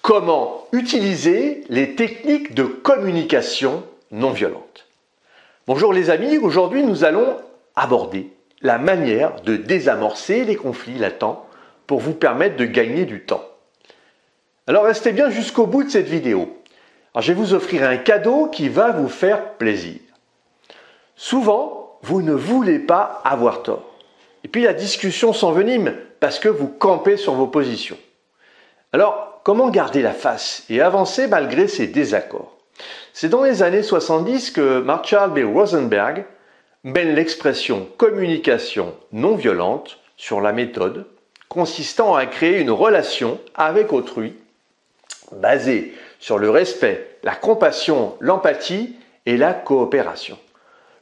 Comment utiliser les techniques de communication non violente? Bonjour les amis, aujourd'hui nous allons aborder la manière de désamorcer les conflits latents pour vous permettre de gagner du temps. Alors restez bien jusqu'au bout de cette vidéo. Alors, je vais vous offrir un cadeau qui va vous faire plaisir. Souvent, vous ne voulez pas avoir tort. Et puis la discussion s'envenime parce que vous campez sur vos positions. Alors, comment garder la face et avancer malgré ces désaccords? C'est dans les années 70 que Marshall B. Rosenberg mène l'expression communication non violente sur la méthode consistant à créer une relation avec autrui basée sur le respect, la compassion, l'empathie et la coopération.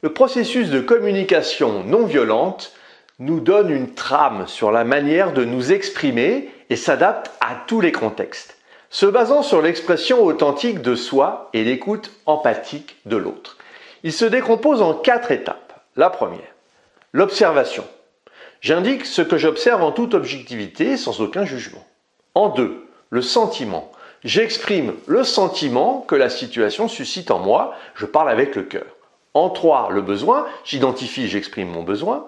Le processus de communication non violente nous donne une trame sur la manière de nous exprimer et s'adapte à tous les contextes, se basant sur l'expression authentique de soi et l'écoute empathique de l'autre. Il se décompose en 4 étapes. La première, l'observation. J'indique ce que j'observe en toute objectivité, sans aucun jugement. En 2, le sentiment. J'exprime le sentiment que la situation suscite en moi, je parle avec le cœur. En 3, le besoin, j'identifie, j'exprime mon besoin.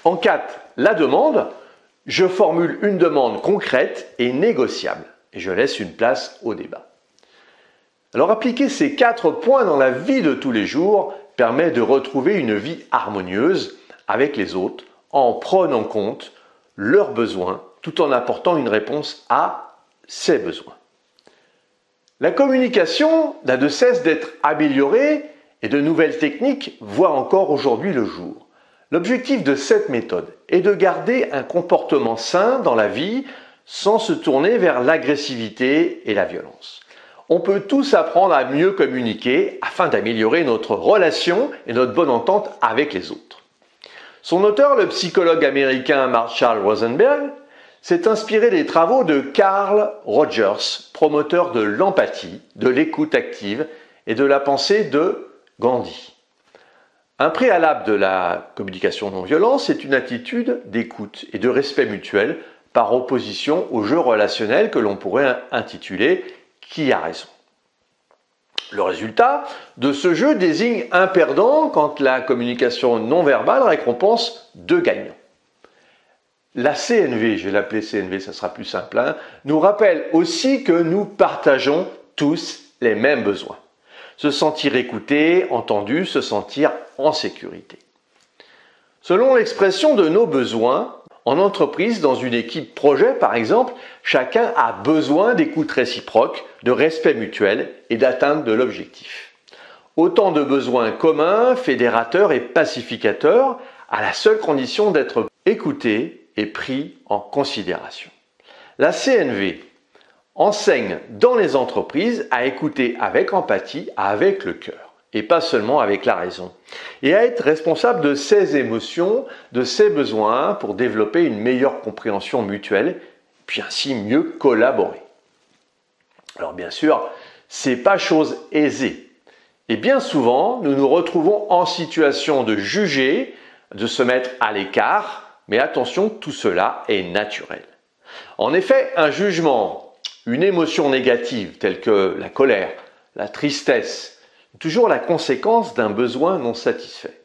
En 4, la demande, je formule une demande concrète et négociable et je laisse une place au débat. Alors appliquer ces 4 points dans la vie de tous les jours permet de retrouver une vie harmonieuse avec les autres en prenant compte leurs besoins tout en apportant une réponse à ses besoins. La communication n'a de cesse d'être améliorée et de nouvelles techniques voient encore aujourd'hui le jour. L'objectif de cette méthode est de garder un comportement sain dans la vie sans se tourner vers l'agressivité et la violence. On peut tous apprendre à mieux communiquer afin d'améliorer notre relation et notre bonne entente avec les autres. Son auteur, le psychologue américain Marshall Rosenberg, s'est inspiré des travaux de Carl Rogers, promoteur de l'empathie, de l'écoute active et de la pensée de Gandhi. Un préalable de la communication non violente, c'est une attitude d'écoute et de respect mutuel par opposition au jeu relationnel que l'on pourrait intituler « Qui a raison ?». Le résultat de ce jeu désigne un perdant quand la communication non verbale récompense 2 gagnants. La CNV, je vais l'appeler CNV, ça sera plus simple, nous rappelle aussi que nous partageons tous les mêmes besoins. Se sentir écouté, entendu, se sentir en sécurité. Selon l'expression de nos besoins, en entreprise, dans une équipe projet par exemple, chacun a besoin d'écoute réciproque, de respect mutuel et d'atteinte de l'objectif. Autant de besoins communs, fédérateurs et pacificateurs, à la seule condition d'être écoutés et pris en considération. La CNV enseigne dans les entreprises à écouter avec empathie, avec le cœur, et pas seulement avec la raison, et à être responsable de ses émotions, de ses besoins pour développer une meilleure compréhension mutuelle, puis ainsi mieux collaborer. Alors bien sûr, c'est pas chose aisée, et bien souvent, nous nous retrouvons en situation de juger, de se mettre à l'écart, mais attention, tout cela est naturel. En effet, un jugement, une émotion négative telle que la colère, la tristesse, est toujours la conséquence d'un besoin non satisfait.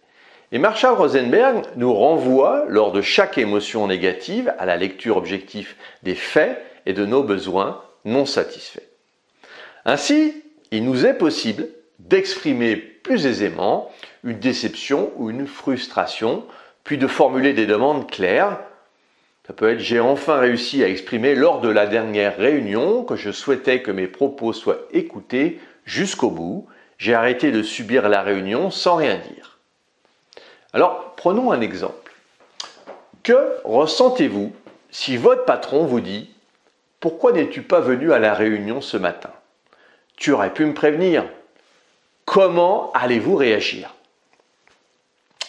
Et Marshall Rosenberg nous renvoie, lors de chaque émotion négative, à la lecture objective des faits et de nos besoins non satisfaits. Ainsi, il nous est possible d'exprimer plus aisément une déception ou une frustration, puis de formuler des demandes claires. Ça peut être « j'ai enfin réussi à exprimer lors de la dernière réunion que je souhaitais que mes propos soient écoutés jusqu'au bout. J'ai arrêté de subir la réunion sans rien dire. » Alors, prenons un exemple. Que ressentez-vous si votre patron vous dit « Pourquoi n'es-tu pas venu à la réunion ce matin? Tu aurais pu me prévenir. » Comment allez-vous réagir?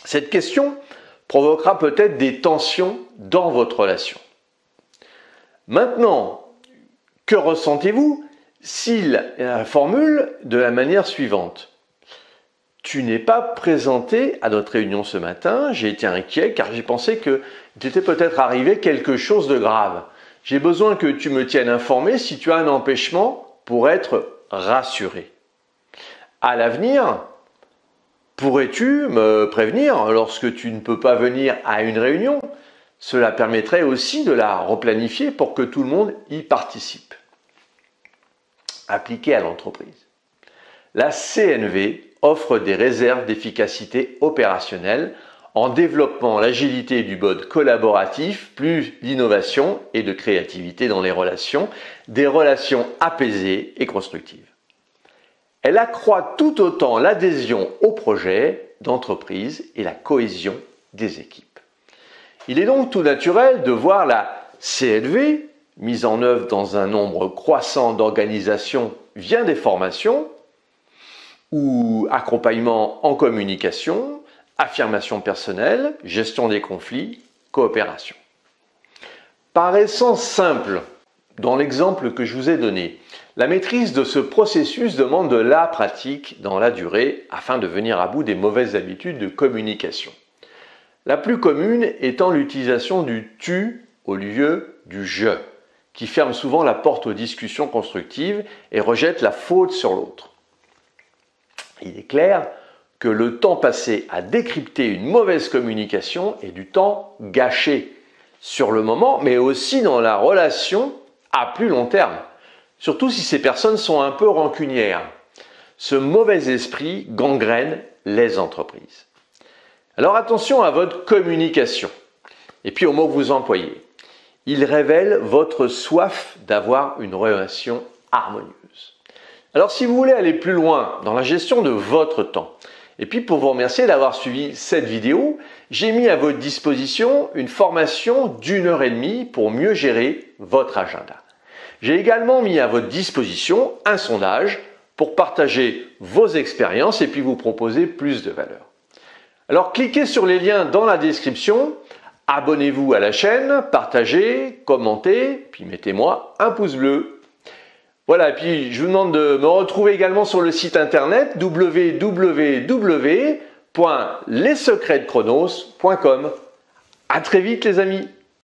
Cette question provoquera peut-être des tensions dans votre relation. Maintenant, que ressentez-vous s'il formule de la manière suivante? Tu n'es pas présenté à notre réunion ce matin, j'ai été inquiet car j'ai pensé qu'il était peut-être arrivé quelque chose de grave. J'ai besoin que tu me tiennes informé si tu as un empêchement pour être rassuré. À l'avenir, pourrais-tu me prévenir lorsque tu ne peux pas venir à une réunion? Cela permettrait aussi de la replanifier pour que tout le monde y participe. Appliqué à l'entreprise. La CNV offre des réserves d'efficacité opérationnelle en développant l'agilité du mode collaboratif, plus d'innovation et de créativité dans les relations, des relations apaisées et constructives. Elle accroît tout autant l'adhésion au projet d'entreprise et la cohésion des équipes. Il est donc tout naturel de voir la CNV mise en œuvre dans un nombre croissant d'organisations via des formations ou accompagnement en communication, affirmation personnelle, gestion des conflits, coopération. Par essence simple, dans l'exemple que je vous ai donné, la maîtrise de ce processus demande de la pratique dans la durée afin de venir à bout des mauvaises habitudes de communication. La plus commune étant l'utilisation du « tu » au lieu du « je », qui ferme souvent la porte aux discussions constructives et rejette la faute sur l'autre. Il est clair que le temps passé à décrypter une mauvaise communication est du temps gâché sur le moment, mais aussi dans la relation à plus long terme, surtout si ces personnes sont un peu rancunières. Ce mauvais esprit gangrène les entreprises. Alors attention à votre communication et puis aux mots que vous employez. Ils révèlent votre soif d'avoir une relation harmonieuse. Alors si vous voulez aller plus loin dans la gestion de votre temps, et puis pour vous remercier d'avoir suivi cette vidéo, j'ai mis à votre disposition une formation d'1h30 pour mieux gérer votre agenda. J'ai également mis à votre disposition un sondage pour partager vos expériences et puis vous proposer plus de valeur. Alors cliquez sur les liens dans la description, abonnez-vous à la chaîne, partagez, commentez, puis mettez-moi un pouce bleu. Voilà, et puis je vous demande de me retrouver également sur le site internet www.lessecretsdechronos.com. À très vite les amis.